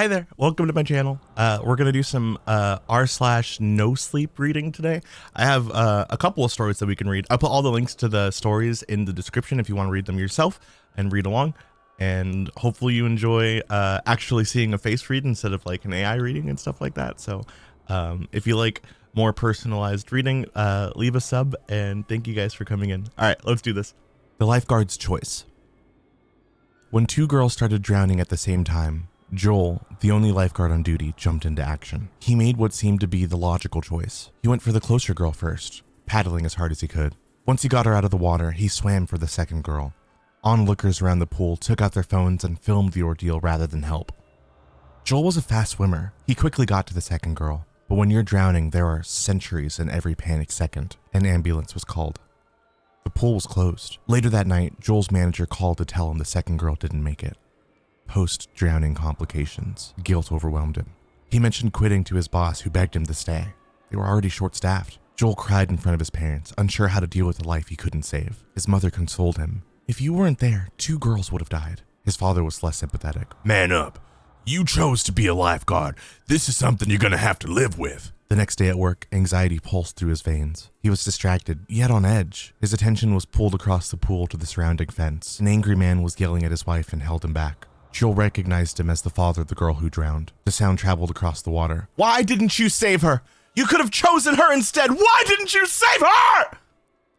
Hi there, welcome to my channel. We're gonna do some r/NoSleep reading today. I have a couple of stories that we can read. I'll put all the links to the stories in the description if you want to read them yourself and read along. And hopefully you enjoy actually seeing a face read instead of like an AI reading and stuff like that. So if you like more personalized reading, leave a sub, and thank you guys for coming in. All right, let's do this. The Lifeguard's Choice. When two girls started drowning at the same time, Joel, the only lifeguard on duty, jumped into action. He made what seemed to be the logical choice. He went for the closer girl first, paddling as hard as he could. Once he got her out of the water, he swam for the second girl. Onlookers around the pool took out their phones and filmed the ordeal rather than help. Joel was a fast swimmer. He quickly got to the second girl. But when you're drowning, there are centuries in every panic second. An ambulance was called. The pool was closed. Later that night, Joel's manager called to tell him the second girl didn't make it. Post-drowning complications. Guilt overwhelmed him. He mentioned quitting to his boss, who begged him to stay. They were already short-staffed. Joel cried in front of his parents, unsure how to deal with the life he couldn't save. His mother consoled him. If you weren't there, 2 girls would have died. His father was less sympathetic. Man up. You chose to be a lifeguard. This is something you're gonna have to live with. The next day at work, anxiety pulsed through his veins. He was distracted, yet on edge. His attention was pulled across the pool to the surrounding fence. An angry man was yelling at his wife and held him back. Joel recognized him as the father of the girl who drowned. The sound traveled across the water. Why didn't you save her? You could have chosen her instead. Why didn't you save her?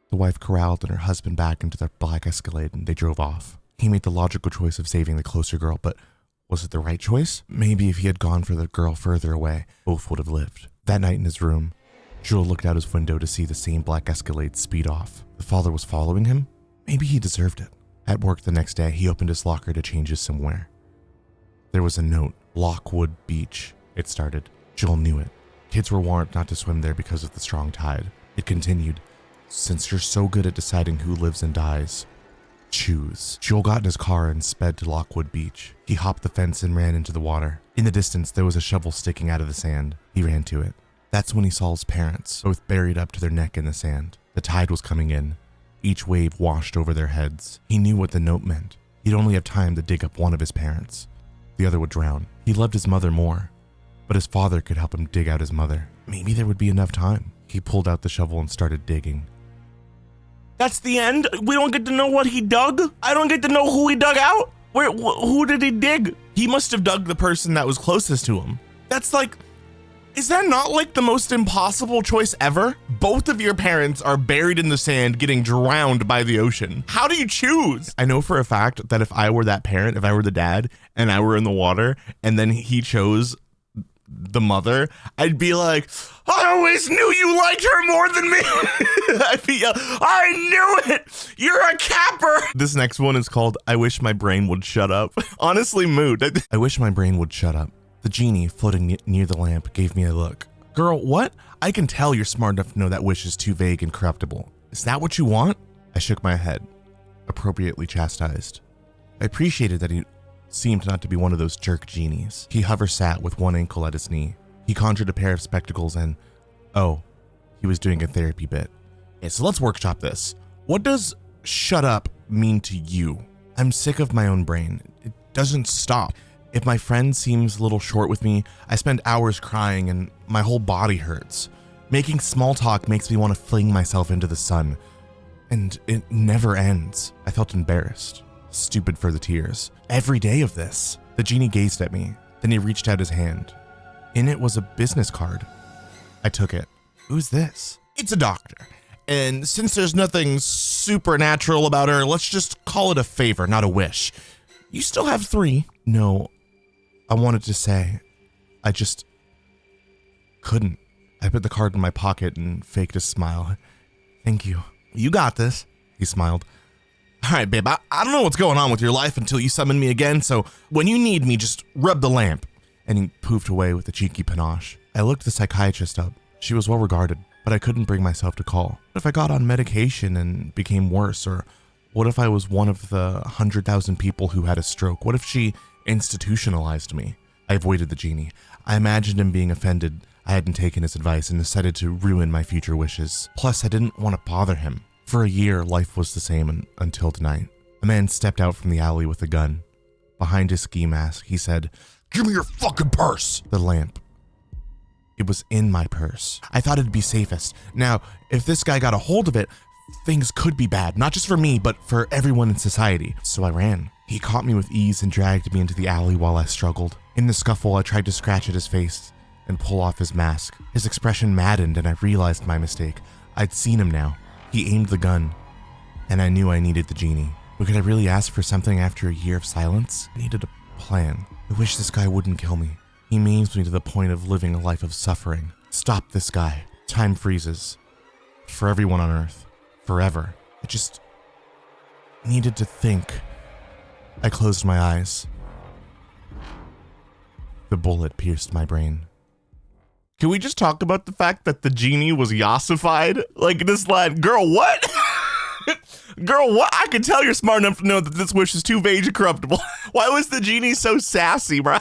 The wife corralled and her husband back into their black Escalade, and they drove off. He made the logical choice of saving the closer girl, but was it the right choice? Maybe if he had gone for the girl further away, both would have lived. That night in his room, Joel looked out his window to see the same black Escalade speed off. The father was following him? Maybe he deserved it. At work the next day, he opened his locker to change his swimwear. There was a note. Lockwood Beach, it started. Joel knew it. Kids were warned not to swim there because of the strong tide. It continued. Since you're so good at deciding who lives and dies, choose. Joel got in his car and sped to Lockwood Beach. He hopped the fence and ran into the water. In the distance, there was a shovel sticking out of the sand. He ran to it. That's when he saw his parents, both buried up to their neck in the sand. The tide was coming in. Each wave washed over their heads. He knew what the note meant. He'd only have time to dig up one of his parents. The other would drown. He loved his mother more, but his father could help him dig out his mother. Maybe there would be enough time. He pulled out the shovel and started digging. That's the end? We don't get to know what he dug? I don't get to know who he dug out? Who did he dig? He must have dug the person that was closest to him. That's like, is that not like the most impossible choice ever? Both of your parents are buried in the sand getting drowned by the ocean. How do you choose? I know for a fact that if I were that parent, if I were the dad and I were in the water and then he chose the mother, I'd be like, I always knew you liked her more than me. I knew it. You're a capper. This next one is called I Wish My Brain Would Shut Up. Honestly, mood. I wish my brain would shut up. The genie floating near the lamp gave me a look. Girl, what? I can tell you're smart enough to know that wish is too vague and corruptible. Is that what you want? I shook my head, appropriately chastised. I appreciated that he seemed not to be one of those jerk genies. He hover-sat with one ankle at his knee. He conjured a pair of spectacles and, oh, he was doing a therapy bit. Okay, so let's workshop this. What does shut up mean to you? I'm sick of my own brain. It doesn't stop. If my friend seems a little short with me, I spend hours crying and my whole body hurts. Making small talk makes me want to fling myself into the sun. And it never ends. I felt embarrassed. Stupid for the tears. Every day of this. The genie gazed at me. Then he reached out his hand. In it was a business card. I took it. Who's this? It's a doctor. And since there's nothing supernatural about her, let's just call it a favor, not a wish. You still have 3. No, I wanted to say, I just couldn't. I put the card in my pocket and faked a smile. Thank you. You got this, he smiled. All right, babe, I don't know what's going on with your life until you summon me again, so when you need me, just rub the lamp. And he poofed away with a cheeky panache. I looked the psychiatrist up. She was well regarded, but I couldn't bring myself to call. What if I got on medication and became worse? Or what if I was one of the 100,000 people who had a stroke? What if she institutionalized me? I avoided the genie. I imagined him being offended I hadn't taken his advice and decided to ruin my future wishes. Plus, I didn't want to bother him. For a year, life was the same until tonight. A man stepped out from the alley with a gun. Behind his ski mask, he said, Give me your fucking purse. The lamp. It was in my purse. I thought it'd be safest. Now, if this guy got a hold of it, things could be bad, not just for me, but for everyone in society. So I ran. He caught me with ease and dragged me into the alley while I struggled. In the scuffle, I tried to scratch at his face and pull off his mask. His expression maddened, and I realized my mistake. I'd seen him now. He aimed the gun, and I knew I needed the genie. But could I really ask for something after a year of silence? I needed a plan. I wish this guy wouldn't kill me. He maims me to the point of living a life of suffering. Stop this guy. Time freezes. For everyone on Earth. Forever. I just needed to think. I closed my eyes. The bullet pierced my brain. Can we just talk about the fact that the genie was yassified? Like this line, girl, what? Girl, what? I can tell you're smart enough to know that this wish is too vague and corruptible. Why was the genie so sassy, bro?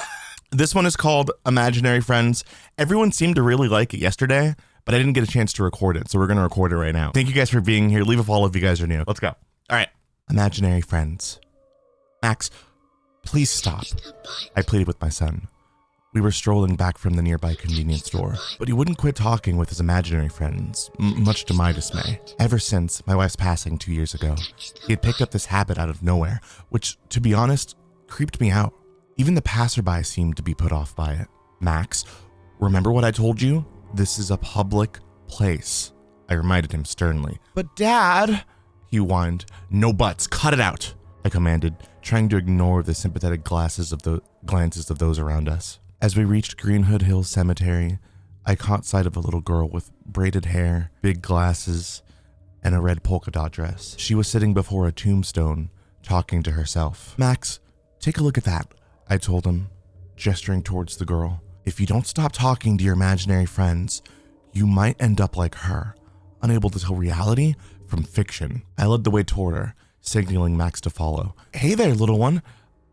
This one is called Imaginary Friends. Everyone seemed to really like it yesterday, but I didn't get a chance to record it, so we're going to record it right now. Thank you guys for being here. Leave a follow if you guys are new. Let's go. All right. Imaginary Friends. Max, please stop. I pleaded with my son. We were strolling back from the nearby convenience store, but he wouldn't quit talking with his imaginary friends, much to my dismay. Ever since my wife's passing 2 years ago, he had picked up this habit out of nowhere, which, to be honest, creeped me out. Even the passerby seemed to be put off by it. Max, remember what I told you? This is a public place, I reminded him sternly. But Dad, he whined. No buts, cut it out, I commanded, trying to ignore the sympathetic glances of those around us. As we reached Greenwood Hills Cemetery, I caught sight of a little girl with braided hair, big glasses, and a red polka dot dress. She was sitting before a tombstone, talking to herself. Max, take a look at that, I told him, gesturing towards the girl. If you don't stop talking to your imaginary friends, you might end up like her, unable to tell reality from fiction. I led the way toward her, signaling Max to follow. Hey there, little one.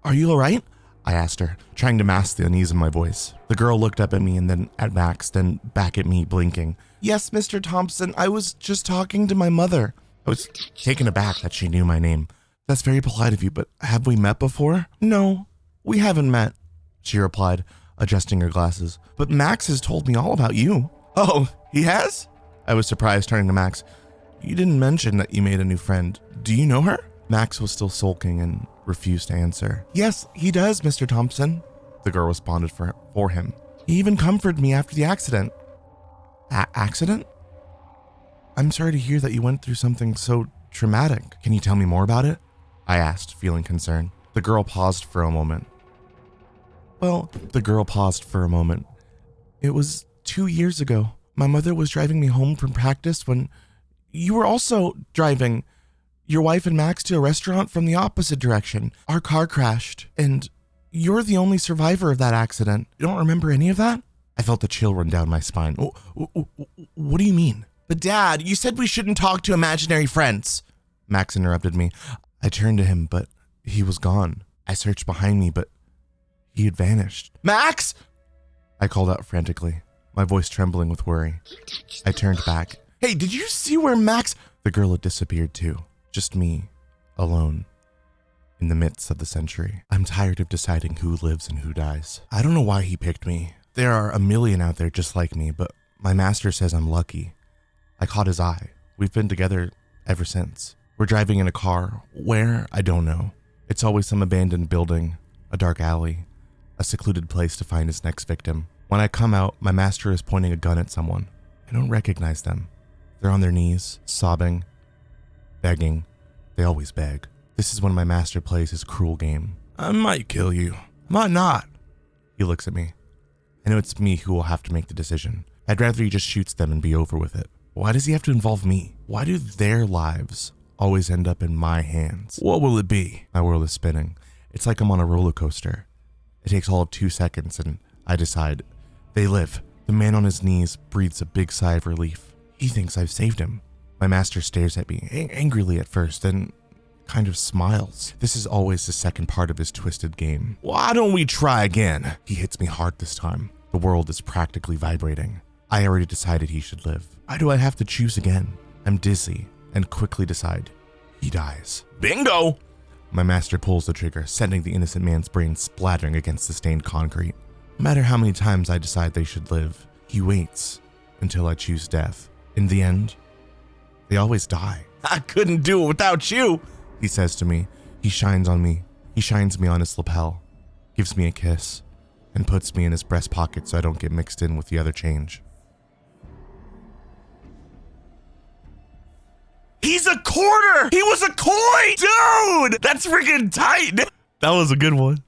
Are you all right? I asked her, trying to mask the unease in my voice. The girl looked up at me and then at Max, then back at me, blinking. Yes, Mr. Thompson, I was just talking to my mother. I was taken aback that she knew my name. That's very polite of you, but have we met before? No, we haven't met, she replied, adjusting her glasses. But Max has told me all about you. Oh, he has? I was surprised, turning to Max. You didn't mention that you made a new friend. Do you know her? Max was still sulking and refused to answer. Yes, he does, Mr. Thompson, the girl responded for him. He even comforted me after the accident. Accident? I'm sorry to hear that you went through something so traumatic. Can you tell me more about it? I asked, feeling concerned. The girl paused for a moment. It was 2 years ago. My mother was driving me home from practice when you were also driving your wife and Max to a restaurant from the opposite direction. Our car crashed, and you're the only survivor of that accident. You don't remember any of that? I felt a chill run down my spine. What do you mean? But Dad, you said we shouldn't talk to imaginary friends. Max interrupted me. I turned to him, but he was gone. I searched behind me, but he had vanished. Max! I called out frantically, my voice trembling with worry. I turned back. Hey, did you see where Max... The girl had disappeared too. Just me, alone, in the midst of the century. I'm tired of deciding who lives and who dies. I don't know why he picked me. There are a million out there just like me, but my master says I'm lucky. I caught his eye. We've been together ever since. We're driving in a car. Where? I don't know. It's always some abandoned building, a dark alley, a secluded place to find his next victim. When I come out, my master is pointing a gun at someone. I don't recognize them. They're on their knees, sobbing, begging. They always beg. This is when my master plays his cruel game. I might kill you. Might not. He looks at me. I know it's me who will have to make the decision. I'd rather he just shoots them and be over with it. Why does he have to involve me? Why do their lives always end up in my hands? What will it be? My world is spinning. It's like I'm on a roller coaster. It takes all of 2 seconds and I decide. They live. The man on his knees breathes a big sigh of relief. He thinks I've saved him. My master stares at me, angrily at first, then kind of smiles. This is always the second part of his twisted game. Why don't we try again? He hits me hard this time. The world is practically vibrating. I already decided he should live. Why do I have to choose again? I'm dizzy and quickly decide. He dies. Bingo! My master pulls the trigger, sending the innocent man's brain splattering against the stained concrete. No matter how many times I decide they should live, he waits until I choose death. In the end, they always die. I couldn't do it without you, he says to me. He shines me on his lapel, gives me a kiss, and puts me in his breast pocket so I don't get mixed in with the other change. He's a quarter! He was a coin! Dude! That's freaking tight! That was a good one.